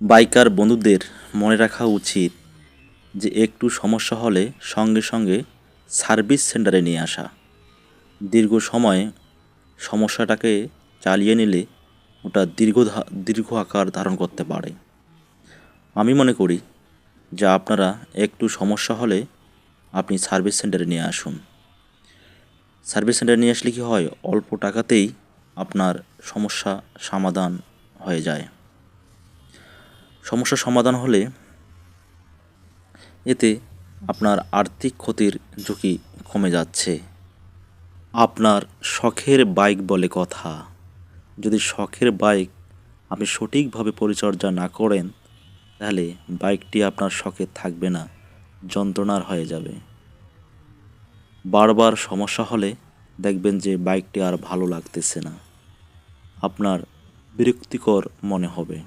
Biker বন্ধুদের মনে রাখা উচিত যে একটু সমস্যা হলে সঙ্গে সঙ্গে সার্ভিস সেন্টারে নিয়ে আসা। দীর্ঘ সময় সমস্যাটাকে চালিয়ে নিলে ওটা দীর্ঘ আকার ধারণ করতে পারে। আমি মনে করি যে আপনারা একটু সমস্যা হলে আপনি সার্ভিস সেন্টারে নিয়ে আসুন। সার্ভিস সেন্টারে নিয়ে আসলে কী হয়, অল্প টাকাতেই আপনার সমস্যা সমাধান হয়ে যায়। সমস্যা সমাধান হলে এতে আপনার আর্থিক ক্ষতির ঝুঁকি কমে যাচ্ছে। আপনার শখের বাইক বলে কথা, যদি শখের বাইক আপনি সঠিকভাবে পরিচর্যা না করেন তাহলে বাইকটি আপনার শখে থাকবে না, যন্ত্রণার হয়ে যাবে। বারবার সমস্যা হলে দেখবেন যে বাইকটি আর ভালো লাগতেছে না, আপনার বিরক্তিকর মনে হবে।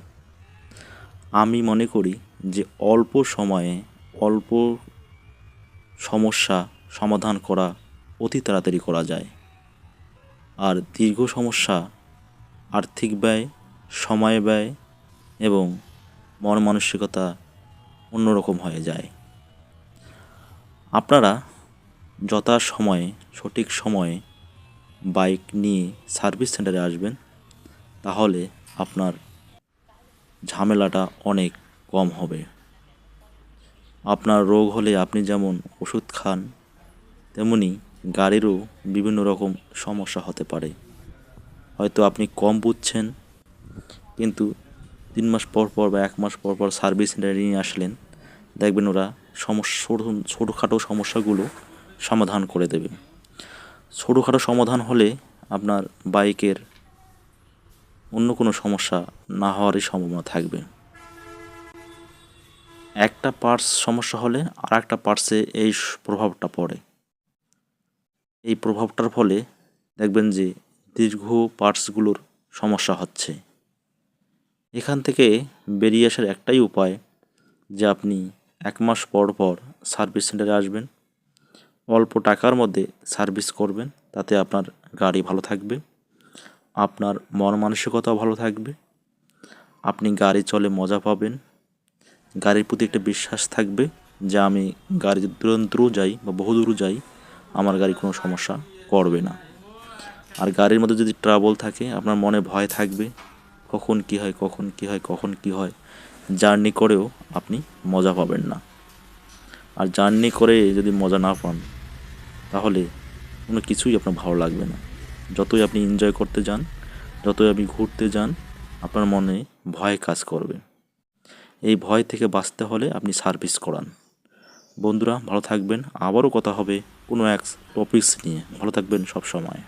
আমি মনে করি যে অল্প সময়ে অল্প সমস্যা সমাধান করা অতি তাড়াতাড়ি করা যায়, আর দীর্ঘ সমস্যা আর্থিক ব্যয়, সময় ব্যয় এবং মন মানসিকতা অন্যরকম হয়ে যায়। আপনারা যথাসময়ে সঠিক সময়ে বাইক নিয়ে সার্ভিস সেন্টারে আসবেন, তাহলে আপনার ঝামেলাটা অনেক কম হবে। আপনার রোগ হলে আপনি যেমন ওষুধ খান, তেমনি গাড়িরও বিভিন্ন রকম সমস্যা হতে পারে। হয়তো আপনি কম বুঝছেন, কিন্তু 3 মাস পর পর বা 1 মাস পর পর সার্ভিস সেন্টারে নিয়ে আসলেন, দেখবেন ওরা ছোটোখাটো সমস্যাগুলো সমাধান করে দেবে। ছোটোখাটো সমাধান হলে আপনার বাইকের অন্য কোনো সমস্যা না হওয়ারই সম্ভাবনা থাকবে। একটা পার্টস সমস্যা হলে আর একটা পার্টসে এই প্রভাবটা পড়ে। এই প্রভাবটার ফলে দেখবেন যে দীর্ঘ পার্টসগুলোর সমস্যা হচ্ছে। এখান থেকে বেরিয়ে আসার একটাই উপায় যে আপনি 1 মাস পর পর সার্ভিস সেন্টারে আসবেন, অল্প টাকার মধ্যে সার্ভিস করবেন, তাতে আপনার গাড়ি ভালো থাকবে, আপনার মন মানসিকতাও ভালো থাকবে, আপনি গাড়ি চলে মজা পাবেন, গাড়ির প্রতি একটা বিশ্বাস থাকবে যে আমি গাড়ি দূর যাই বা বহুদূর যাই, আমার গাড়ি কোনো সমস্যা করবে না। আর গাড়ির মধ্যে যদি ট্রাবল থাকে, আপনার মনে ভয় থাকবে, কখন কী হয়, জার্নি করেও আপনি মজা পাবেন না। আর জার্নি করে যদি মজা না পান, তাহলে কোনো কিছুই আপনার ভালো লাগবে না। যতই আপনি এনজয় করতে যান, যতই আপনি ঘুরতে যান, আপনার মনে ভয় কাজ করবে। এই ভয় থেকে বাঁচতে হলে আপনি সার্ভিস করান। বন্ধুরা, ভালো থাকবেন। আবারও কথা হবে কোনো এক টপিকস নিয়ে। ভালো থাকবেন সব সময়।